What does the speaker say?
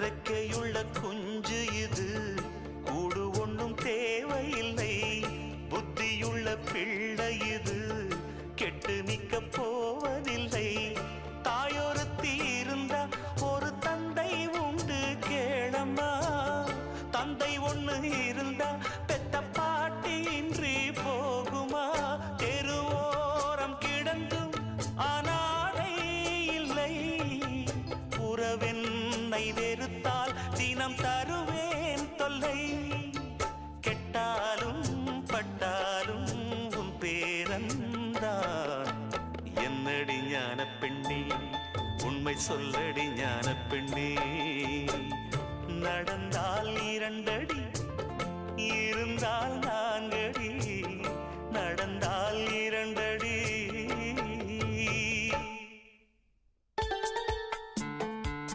ரெக்கையுள்ள குஞ்சு இது, கூடு ஒன்றும் தேவையில்லை. புத்தியுள்ள பிள்ளை இது, கெட்டு நிக்க போவதில்லை. தாயொருத்தி இருந்தா ஒரு தந்தை உண்டு கேளம்மா. தந்தை ஒண்ணு இருந்தா பெத்த பாட்டி இன்றி போகுமா? தெருவோரம் கிடந்தும் அனாதை இல்லை. உறவென்னை வெறுத்தால் தினம் தருவேன் தொல்லை. கெட்டாலும் பட்டாலும் உன் பேரன்தான். என்னடி ஞான பெண்ணே, உண்மை சொல்லடி